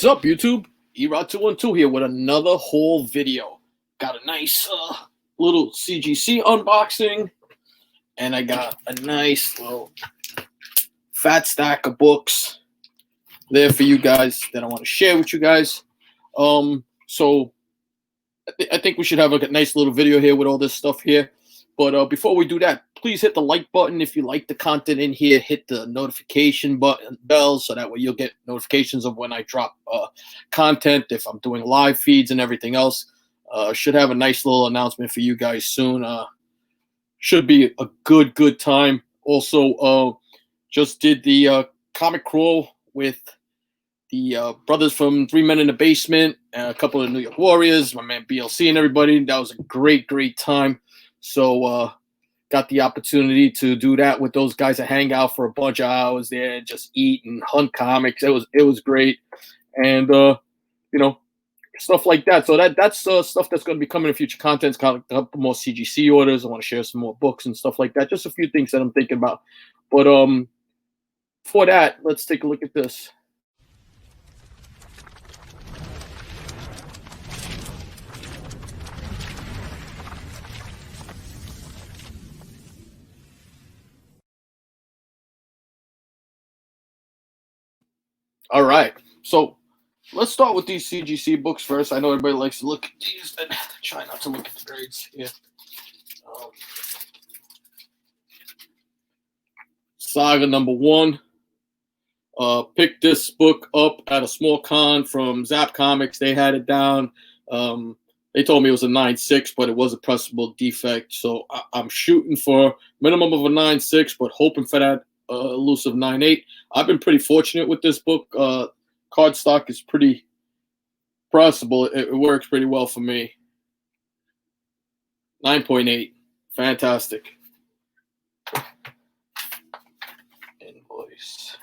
What's up, YouTube? Erod212 here with another whole video. Got a nice little CGC unboxing, and I got a nice little fat stack of books there for you guys that I want to share with you guys. So I think we should have a nice little video here with all this stuff here. But before we do that, please hit the like button if you like the content in here. Hit the notification bell so that way you'll get notifications of when I drop content, if I'm doing live feeds and everything else. Should have a nice little announcement for you guys soon. Should be a good time. Also, just did the comic crawl with the brothers from 3 Men in the Basement, and a couple of New York Warriors, my man BLC and everybody. That was a great time. So got the opportunity to do that with those guys, to hang out for a bunch of hours there and just eat and hunt comics. It was great. And you know, stuff like that. So that's stuff that's going to be coming in future contents. Got a couple more CGC orders. I want to share some more books and stuff like that. Just a few things that I'm thinking about. But for that, let's take a look at this. All right, so let's start with these CGC books first. I know everybody likes to look at these, and try not to look at the grades here. Saga #1. Picked this book up at a small con from Zap Comics. They had it down. They told me it was a 9.6, but it was a pressable defect. So I'm shooting for minimum of a 9.6, but hoping for that elusive 9.8. I've been pretty fortunate with this book. Cardstock is pretty pressable. It works pretty well for me. 9.8, fantastic. Invoice.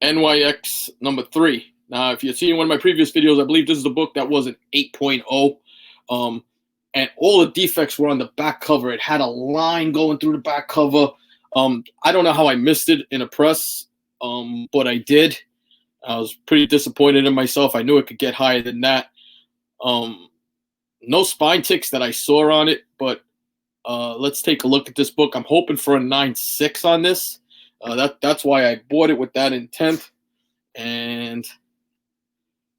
NYX #3. Now, if you've seen one of my previous videos, I believe this is the book that was an 8.0. And all the defects were on the back cover. It had a line going through the back cover. I don't know how I missed it in a press, but I did. I was pretty disappointed in myself. I knew it could get higher than that. No spine ticks that I saw on it, but let's take a look at this book. I'm hoping for a 9.6 on this. That's why I bought it with that intent. And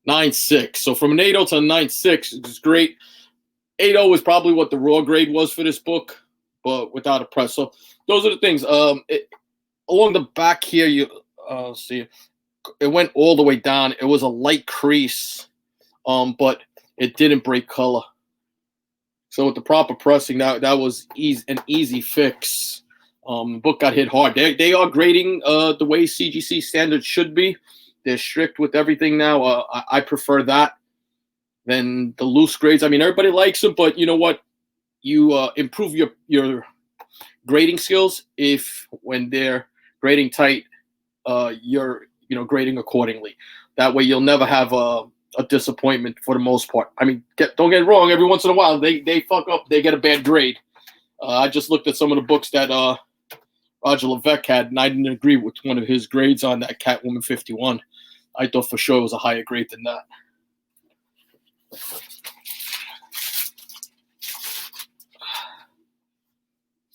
9.6. So from an 8.0 to a 9.6 is great. 8.0 is probably what the raw grade was for this book, but without a press. So those are the things. Along the back here, you see, it went all the way down. It was a light crease, but it didn't break color. So with the proper pressing, that was an easy fix. The book got hit hard. They are grading the way CGC standards should be. They're strict with everything now. I prefer that than the loose grades. I mean, everybody likes them, but you know what? You improve your grading skills if, when they're grading tight, you're grading accordingly. That way, you'll never have a disappointment for the most part. I mean, don't get it wrong. Every once in a while, they fuck up. They get a bad grade. I just looked at some of the books that Roger Levesque had, and I didn't agree with one of his grades on that Catwoman 51. I thought for sure it was a higher grade than that.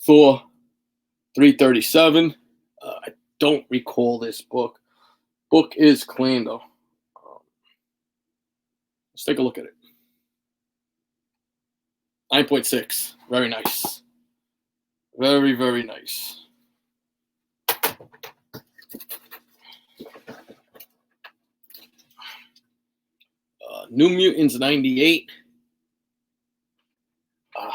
Thor 337. I don't recall this book. Book is clean though. Let's take a look at it. 9.6. Very nice. Very nice. New Mutants 98. Okay.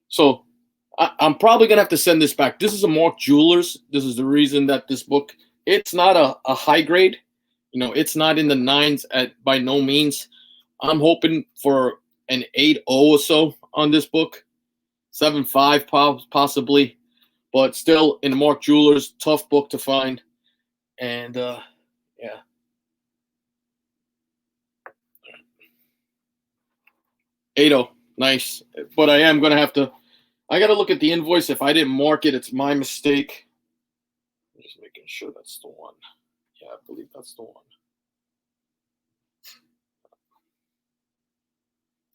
So I'm probably gonna have to send this back. This is a Mark Jewelers. This is the reason that this book, it's not a high grade. It's not in the 9s by no means. I'm hoping for an 8.0 or so on this book. 7.5 possibly. But still, in Mark Jewelers, tough book to find. And yeah. 8.0. Nice. But I am going to have to, I got to look at the invoice. If I didn't mark it, it's my mistake. Just making sure that's the one. Yeah, I believe that's the one.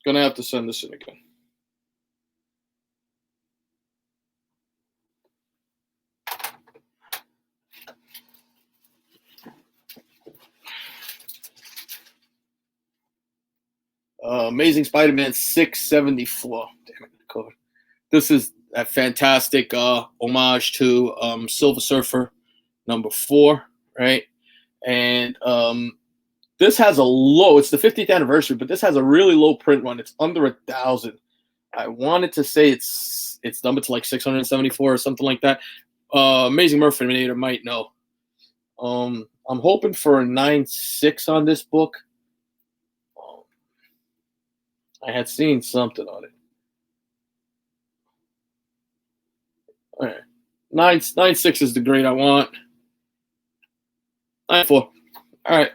Gonna have to send this in again. Amazing Spider-Man 674. Damn it, cover. This is a fantastic homage to Silver Surfer #4, right? And this has a low, it's the 50th anniversary, but this has a really low print run. It's under 1,000. I wanted to say it's numbered to like 674 or something like that. Amazing Murphy might know. I'm hoping for a 9.6 on this book. I had seen something on it. All right. 9.6 is the grade I want. 9.4. All right.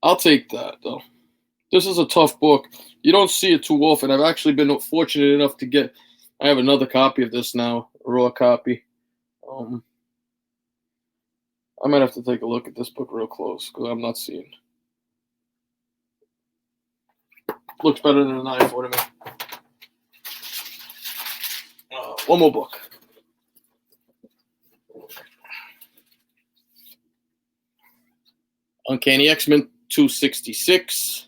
I'll take that, though. This is a tough book. You don't see it too often. I've actually been fortunate enough to get, I have another copy of this now, a raw copy. I might have to take a look at this book real close because I'm not seeing. Looks better than a 9.4 to me. One more book. Uncanny X-Men 266.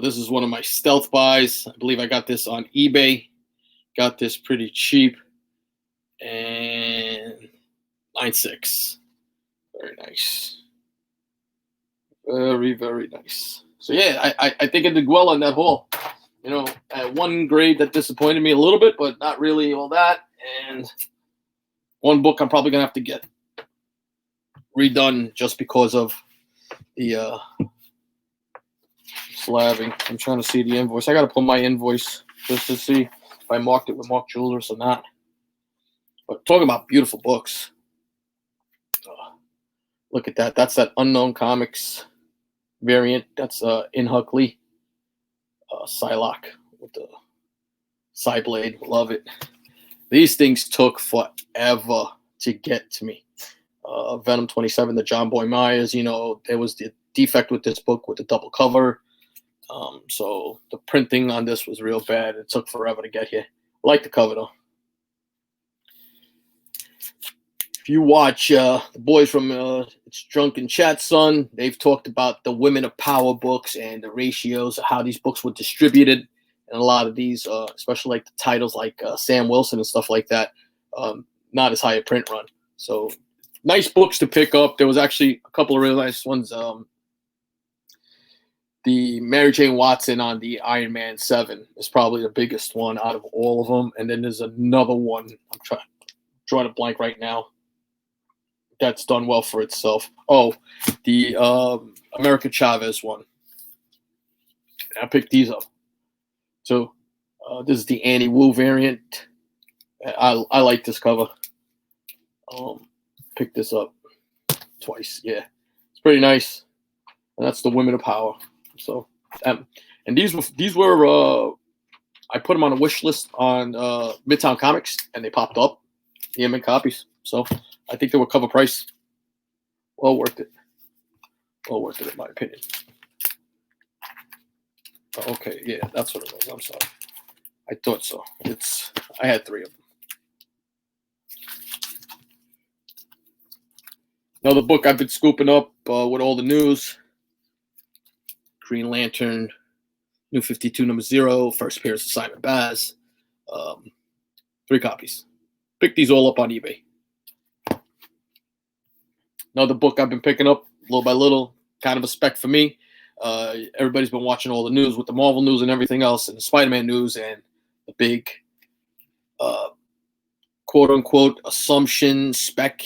This is one of my stealth buys. I believe I got this on eBay. Got this pretty cheap. And 9.6. Very nice. Very, very nice. So yeah, I think it did well on that haul. You know, one grade that disappointed me a little bit, but not really all that. And one book I'm probably gonna have to get redone just because of the slabbing. I'm trying to see the invoice. I gotta pull my invoice just to see if I marked it with Mark Jewelers or not. But talking about beautiful books. Look at that. That's that Unknown Comics variant. That's In Huck Lee. Psylocke with the Psyblade. Love it. These things took forever to get to me. Venom 27, the John Boy Myers. You know, there was the defect with this book with the double cover. So the printing on this was real bad. It took forever to get here. I like the cover, though. If you watch the boys from It's Drunken Chat, son, they've talked about the Women of Power books and the ratios of how these books were distributed. And a lot of these, especially like the titles like Sam Wilson and stuff like that, not as high a print run. So nice books to pick up. There was actually a couple of really nice ones. The Mary Jane Watson on the Iron Man 7 is probably the biggest one out of all of them. And then there's another one. I'm drawing a blank right now. That's done well for itself. Oh, the America Chavez one. I picked these up. So this is the Annie Wu variant. I like this cover. Picked this up twice. Yeah, it's pretty nice. And that's the Women of Power. So, and these were I put them on a wish list on Midtown Comics, and they popped up. EMN copies. So I think they were cover price. Well worth it. Well worth it, in my opinion. Okay, yeah, that's what it was. I'm sorry. I thought so. I had 3 of them. Another book I've been scooping up with all the news. Green Lantern, New 52 #0, first appearance of Simon Baz. 3 copies. Pick these all up on eBay. Another book I've been picking up little by little, kind of a spec for me. Everybody's been watching all the news with the Marvel news and everything else, and the Spider-Man news, and the big quote-unquote assumption spec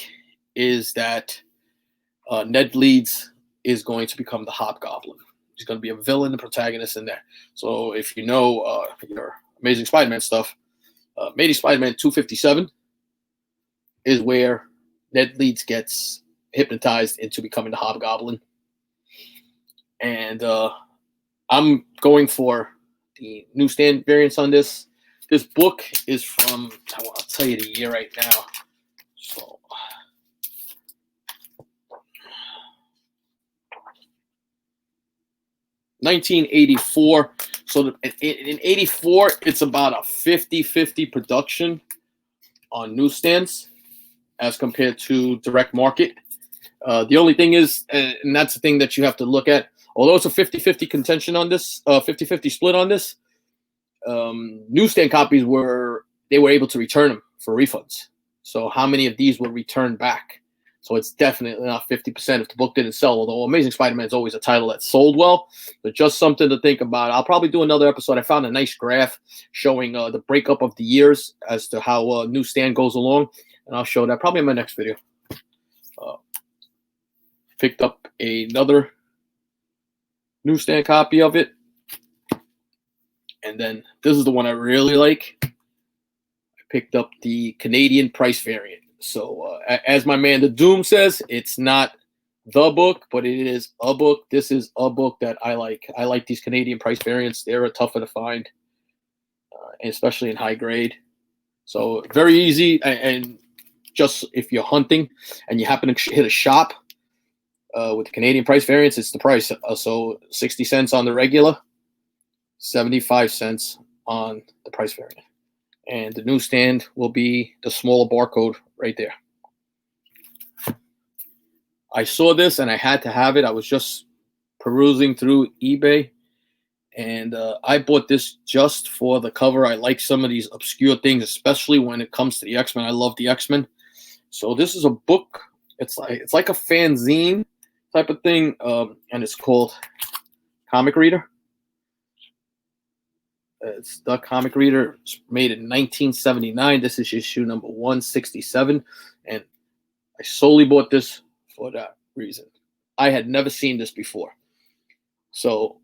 is that Ned Leeds is going to become the Hobgoblin. He's going to be a villain, the protagonist in there. So if you know your Amazing Spider-Man stuff, Amazing Spider-Man 257 is where Ned Leeds gets hypnotized into becoming the Hobgoblin. And I'm going for the newsstand variants on this. This book is from, I'll tell you the year right now. So, $1984. So in 84, it's about a 50-50 production on newsstands as compared to direct market. The only thing is, and that's the thing that you have to look at, although it's a 50-50 contention on this, 50-50 split on this, newsstand copies were able to return them for refunds. So how many of these were returned back? So it's definitely not 50% if the book didn't sell, although Amazing Spider-Man is always a title that sold well, but just something to think about. I'll probably do another episode. I found a nice graph showing the breakup of the years as to how newsstand goes along, and I'll show that probably in my next video. Picked up another newsstand copy of it. And then this is the one I really like. I picked up the Canadian price variant. So as my man The Doom says, it's not the book, but it is a book. This is a book that I like. I like these Canadian price variants. They're tougher to find, especially in high grade. So very easy. And just if you're hunting and you happen to hit a shop with the Canadian price variants, it's the price. So 60 cents on the regular, 75 cents on the price variant. And the newsstand will be the smaller barcode right there. I saw this and I had to have it. I was just perusing through eBay, and I bought this just for the cover. I like some of these obscure things, especially when it comes to the X-Men. I love the X-Men. So this is a book. It's like a fanzine type of thing, and it's called Comic Reader. It's the Comic Reader. It's made in 1979. This is issue number 167, and I solely bought this for that reason. I had never seen this before. So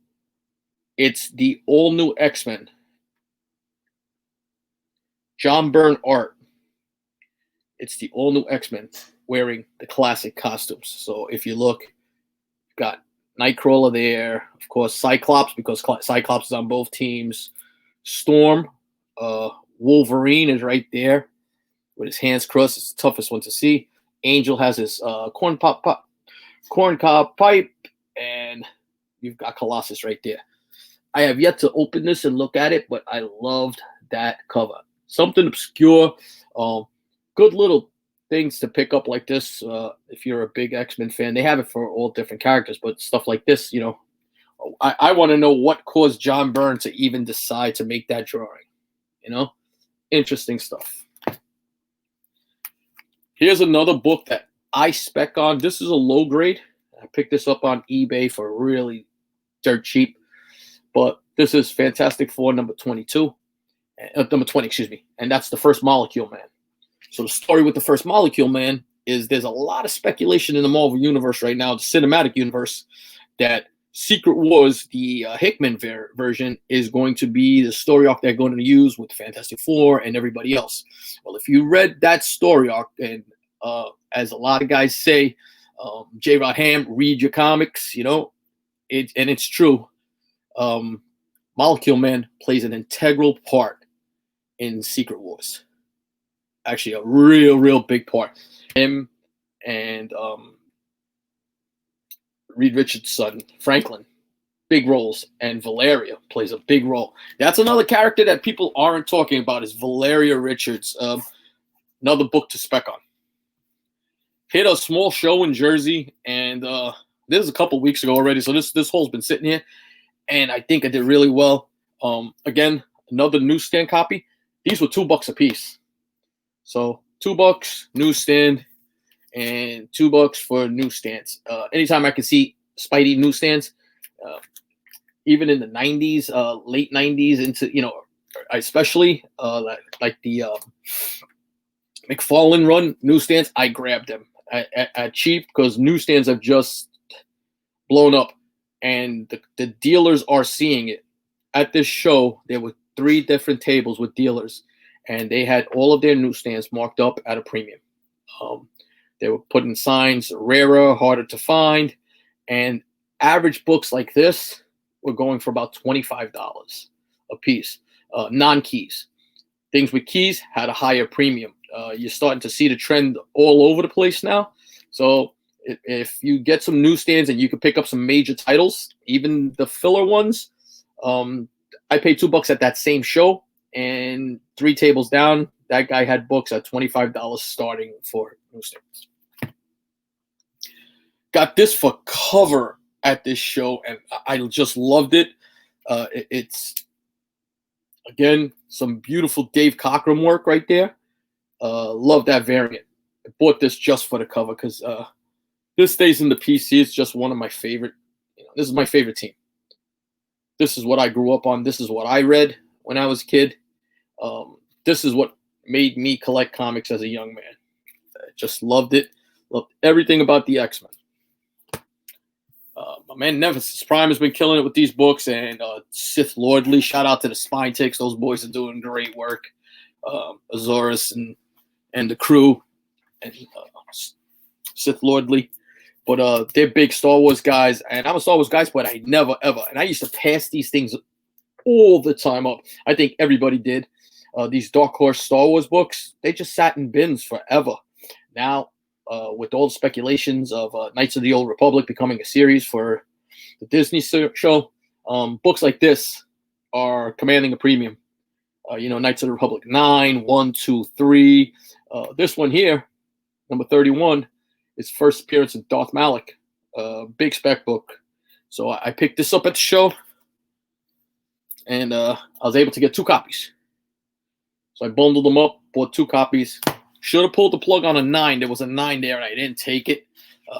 it's the all-new X-Men. John Byrne art. It's the all-new X-Men wearing the classic costumes. So if you look, you've got Nightcrawler there. Of course, Cyclops, because Cyclops is on both teams. Storm, Wolverine is right there with his hands crossed. It's the toughest one to see. Angel has his corncob pipe, and you've got Colossus right there. I have yet to open this and look at it, but I loved that cover. Something obscure, good little things to pick up like this. If you're a big X-Men fan, they have it for all different characters, but stuff like this, you know, I want to know what caused John Byrne to even decide to make that drawing. You know, interesting stuff. Here's another book that I spec on. This is a low grade. I picked this up on eBay for really dirt cheap. But this is Fantastic Four number 22. Number 20, excuse me. And that's the First Molecule Man. So the story with the First Molecule Man is there's a lot of speculation in the Marvel Universe right now, the cinematic universe, that Secret Wars, the Hickman version, is going to be the story arc they're going to use with Fantastic Four and everybody else. Well, if you read that story arc, and as a lot of guys say, J. Rod Ham, read your comics, you know, and it's true. Molecule Man plays an integral part in Secret Wars. Actually, a real big part. Him and Reed Richards' son, Franklin, big roles, and Valeria plays a big role. That's another character that people aren't talking about, is Valeria Richards. Another book to spec on. Hit a small show in Jersey, and this is a couple weeks ago already, so this whole's been sitting here, and I think I did really well. Again, another newsstand copy. These were $2 a piece. So $2 newsstand, and $2 for newsstands. Anytime I can see Spidey newsstands, even in the 90s, late 90s, into, you know, especially like the McFarlane run newsstands, I grabbed them at cheap, because newsstands have just blown up, and the dealers are seeing it. At this show, there were 3 different tables with dealers, and they had all of their newsstands marked up at a premium. They were putting signs, rarer, harder to find, and average books like this were going for about $25. a piece. Non-keys. Things with keys had a higher premium. You're starting to see the trend all over the place now. So if you get some newsstands and you can pick up some major titles, even the filler ones, I paid $2 at that same show, and 3 tables down, that guy had books at $25 starting for newsstands. Got this for cover at this show, and I just loved it. It's, again, some beautiful Dave Cockrum work right there. Love that variant. I bought this just for the cover because this stays in the PC. It's just one of my favorite. This is my favorite team. This is what I grew up on. This is what I read when I was a kid. This is what made me collect comics as a young man. I just loved it. Loved everything about the X-Men. My man Nemesis Prime has been killing it with these books, and Sith Lordly. Shout out to the Spine Ticks. Those boys are doing great work. Azorus and the crew, and Sith Lordly. But they're big Star Wars guys, and I'm a Star Wars guy, but I never, ever. And I used to pass these things all the time up. I think everybody did. These Dark Horse Star Wars books, they just sat in bins forever. Now, with all the speculations of Knights of the Old Republic becoming a series for the Disney show, books like this are commanding a premium. Knights of the Republic 9, 1, 2, 3. This one here, number 31, is first appearance of Darth Malak, big spec book. So I picked this up at the show, and I was able to get 2 copies. So I bundled them up, bought 2 copies. Should have pulled the plug on a 9. There was a 9 there, and I didn't take it.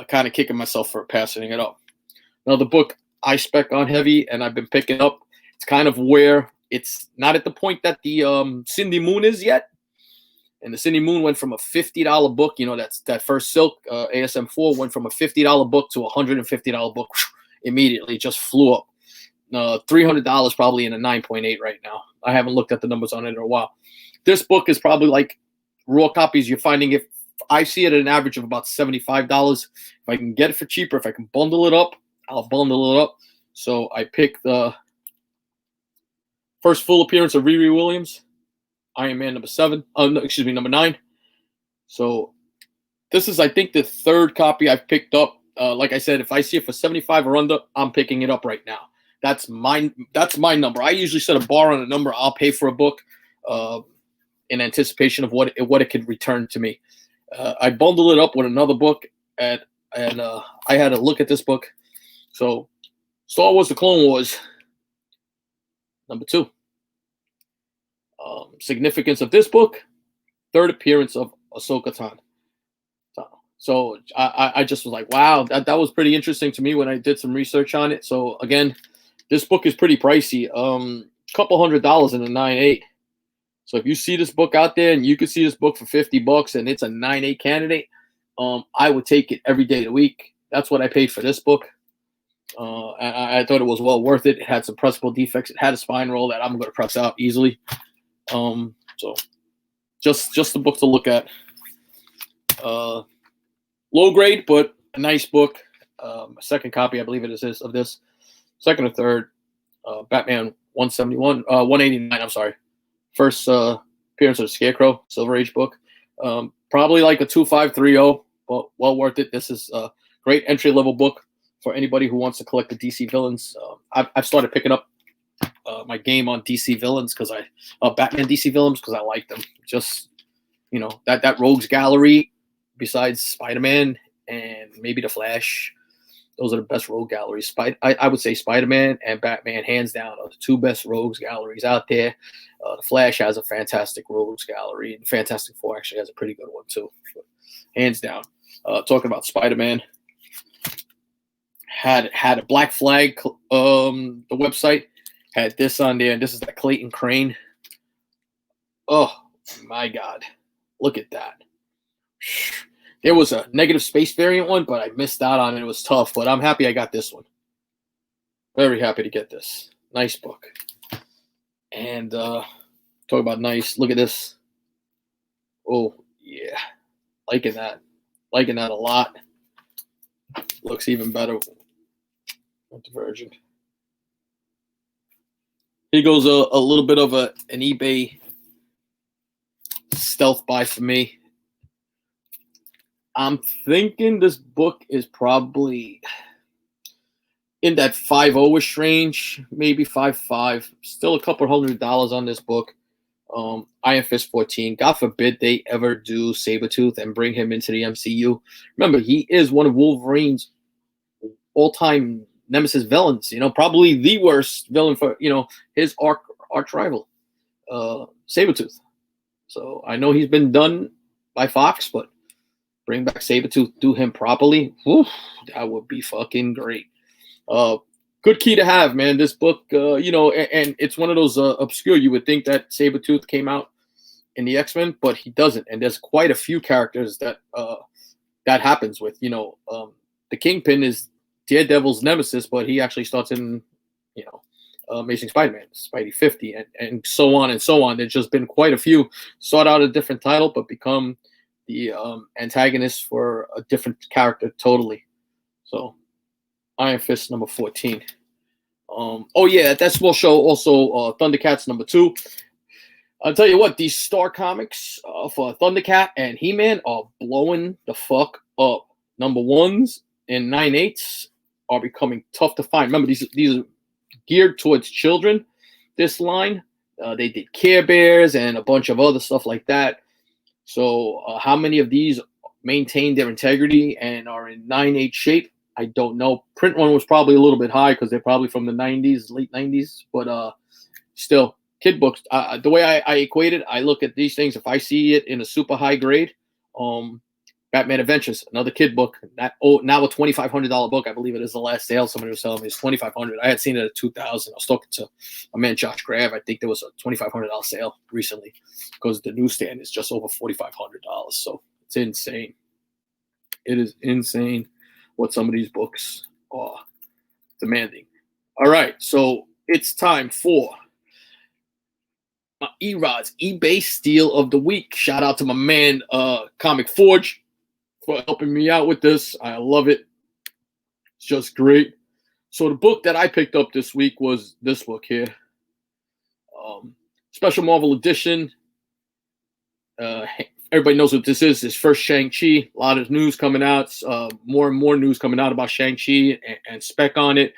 Kind of kicking myself for passing it up. Another book I spec on heavy, and I've been picking up. It's kind of where it's not at the point that the Cindy Moon is yet. And the Cindy Moon went from a $50 book, that's that first Silk ASM4 went from a $50 book to a $150 book immediately. It just flew up. $300 probably in a 9.8 right now. I haven't looked at the numbers on it in a while. This book is probably like raw copies. You're finding, if I see it at an average of about $75. If I can get it for cheaper, if I can bundle it up, I'll bundle it up. So I picked the first full appearance of Riri Williams, Iron Man number 9. So this is, I think, the 3rd copy I've picked up. Like I said, if I see it for 75 or under, I'm picking it up right now. That's my number. I usually set a bar on a number I'll pay for a book in anticipation of what it could return to me. I bundled it up with another book, and I had a look at this book. So Star Wars: The Clone Wars, number 2. Significance of this book, 3rd appearance of Ahsoka Tano. So I just was like, wow, that was pretty interesting to me when I did some research on it. So again, this book is pretty pricey, couple $100 in a 9.8. So if you see this book out there and you could see this book for $50 and it's a 9.8 candidate, I would take it every day of the week. That's what I paid for this book. I thought it was well worth it. It had some pressable defects. It had a spine roll that I'm going to press out easily. So just a book to look at. Low grade, but a nice book. A 2nd copy, I believe it is of this. 2nd or 3rd, Batman 189. I'm sorry. First appearance of the Scarecrow, Silver Age book. Probably like a 2530, but well worth it. This is a great entry-level book for anybody who wants to collect the DC villains. I've started picking up my game on DC villains Batman DC villains because I like them. Just, that Rogues Gallery, besides Spider-Man and maybe the Flash, those are the best rogue galleries. I would say Spider-Man and Batman, hands down, are the 2 best rogues galleries out there. The Flash has a fantastic rogues gallery, and Fantastic Four actually has a pretty good one too. But hands down. Talking about Spider-Man, had a Black Flag, the website had this on there, and this is the Clayton Crane. Oh my God, look at that. There was a negative space variant one, but I missed out on it. It was tough, but I'm happy I got this one. Very happy to get this. Nice book. And talk about nice. Look at this. Oh, yeah. Liking that. Liking that a lot. Looks even better with the version. Here goes a little bit of an eBay stealth buy for me. I'm thinking this book is probably in that 5.0-ish range, maybe 5.5. Still a couple $100 on this book. Iron Fist 14. God forbid they ever do Sabretooth and bring him into the MCU. Remember, he is one of Wolverine's all-time nemesis villains. Probably the worst villain for his arch rival, Sabretooth. So I know he's been done by Fox, but bring back Sabretooth, do him properly. Whew, that would be fucking great. Good key to have, man. This book, and it's one of those obscure. You would think that Sabretooth came out in the X-Men, but he doesn't. And there's quite a few characters that that happens with. The Kingpin is Daredevil's nemesis, but he actually starts in, Amazing Spider-Man, Spidey 50, and so on and so on. There's just been quite a few. Start out a different title, but become the antagonist for a different character totally. So Iron Fist number 14. At that small show also Thundercats number 2. I'll tell you what, these Star comics for Thundercat and He-Man are blowing the fuck up. Number 1s and 9/8 are becoming tough to find. Remember, these are geared towards children. This line, they did Care Bears and a bunch of other stuff like that. So how many of these maintain their integrity and are in 9/8 shape? I don't know. Print one was probably a little bit high because they're probably from the 90s, late 90s. But still, kid books. The way I equate it, I look at these things. If I see it in a super high grade, Batman Adventures, another kid book. Now a $2,500 book. I believe it is the last sale. Somebody was telling me it's $2,500. I had seen it at $2,000. I was talking to my man Josh Grav. I think there was a $2,500 sale recently because the newsstand is just over $4,500. So it's insane. It is insane what some of these books are demanding. All right, so it's time for my E-Rod's eBay Steal of the Week. Shout out to my man Comic Forge for helping me out with this. I love it. It's just great. So the book that I picked up this week was this book here. Special Marvel Edition. Everybody knows what this is. It's first Shang-Chi. A lot of news coming out. More and more news coming out about Shang-Chi and spec on it.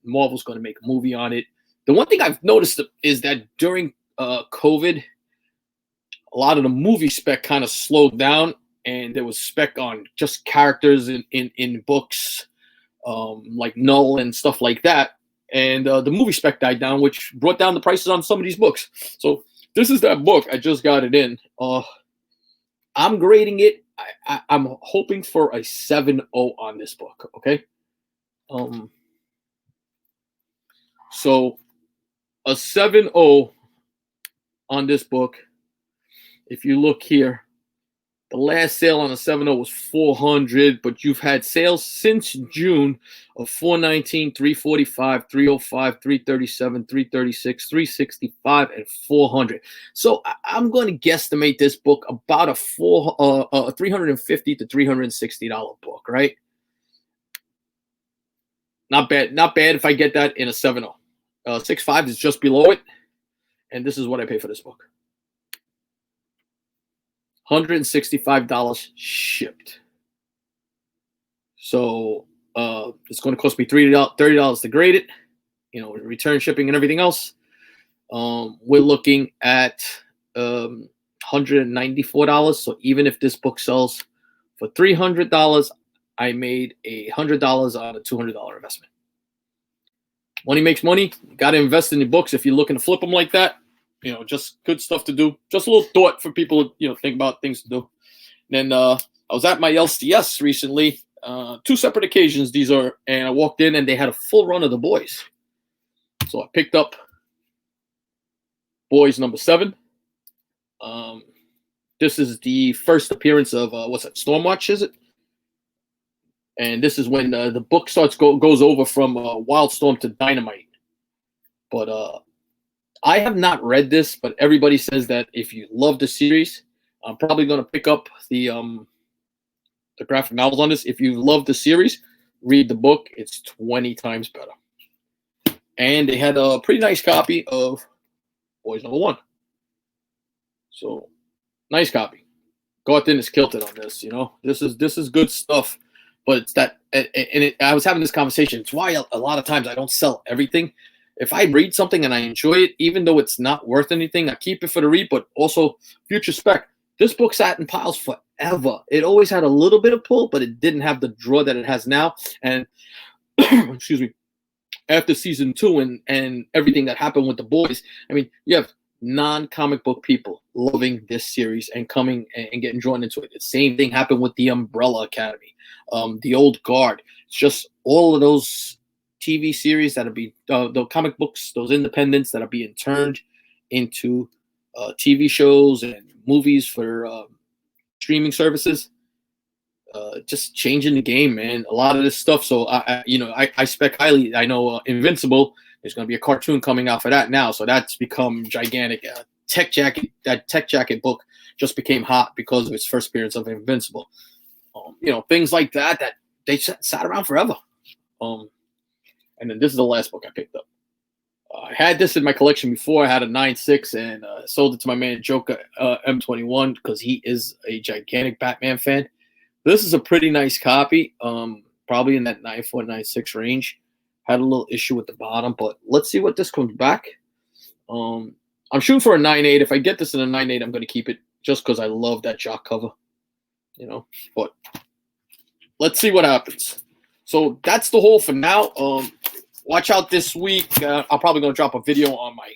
Marvel's going to make a movie on it. The one thing I've noticed is that during COVID, a lot of the movie spec kind of slowed down, and there was spec on just characters in books like Null and stuff like that. And the movie spec died down, which brought down the prices on some of these books. So this is that book. I just got it in. I'm grading it. I'm hoping for a 7.0 on this book. Okay. So a 7.0 on this book. If you look here, the last sale on a 7.0 was $400, but you've had sales since June of $419, $345, $305, $337, $336, $365, and $400. So I'm going to guesstimate this book about a $350 to $360 book, right? Not bad. Not bad if I get that in a 7.0. 6.5 is just below it, and this is what I pay for this book. $165 shipped. So it's going to cost me $30 to grade it, return shipping and everything else. We're looking at $194. So even if this book sells for $300, I made $100 on a $200 investment. Money makes money. You got to invest in the books if you're looking to flip them like that. Just good stuff to do. Just a little thought for people, think about things to do. And then I was at my LCS recently, 2 separate occasions these are, and I walked in and they had a full run of the boys. So I picked up boys number 7. This is the first appearance of, Stormwatch, is it? And this is when the book goes over from Wildstorm to Dynamite. But I have not read this, but everybody says that if you love the series, I'm probably going to pick up the graphic novels on this. If you love the series, read the book. It's 20 times better. and they had a pretty nice copy of Boys Number One. So nice copy. Garth Ennis killed it on this. You know, this is good stuff. But it's that, and I was having this conversation. It's why a lot of times I don't sell everything. If I read something and I enjoy it, even though it's not worth anything, I keep it for the read. But also, future spec. This book sat in piles forever. It always had a little bit of pull, but it didn't have the draw that it has now. And excuse me, after season 2 and everything that happened with the boys, I mean, you have non-comic book people loving this series and coming and getting drawn into it. The same thing happened with the Umbrella Academy, the Old Guard. It's just all of those TV series that are being, the comic books, those independents that are being turned into TV shows and movies for streaming services. Just changing the game, man. A lot of this stuff. So I spec highly. I know Invincible. There's going to be a cartoon coming out for that now, so that's become gigantic. That Tech Jacket book just became hot because of its first appearance of Invincible. Things like that they sat around forever. And then this is the last book I picked up. I had this in my collection before. I had a 9.6 and sold it to my man Joker M21 because he is a gigantic Batman fan. This is a pretty nice copy, probably in that 9.4, 9.6 range. Had a little issue with the bottom, but let's see what this comes back. I'm shooting for a 9.8. If I get this in a 9.8, I'm going to keep it just because I love that jock cover. But let's see what happens. So that's the haul for now. Watch out this week. I'm probably going to drop a video on my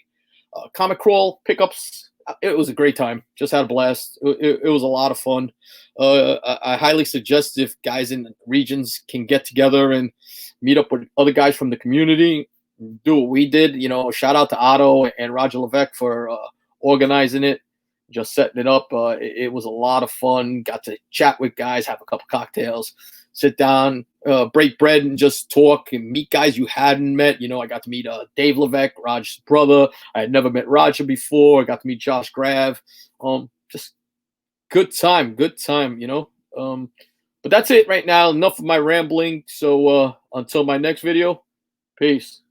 comic crawl pickups. It was a great time. Just had a blast. It was a lot of fun. I highly suggest if guys in the regions can get together and meet up with other guys from the community, do what we did. Shout out to Otto and Roger Levesque for organizing it, just setting it up. It was a lot of fun. Got to chat with guys, have a couple cocktails, sit down, break bread, and just talk and meet guys you hadn't met. I got to meet Dave Levesque, Roger's brother. I had never met Roger before. I got to meet Josh Grav. Just good time. But that's it right now. Enough of my rambling. So until my next video, peace.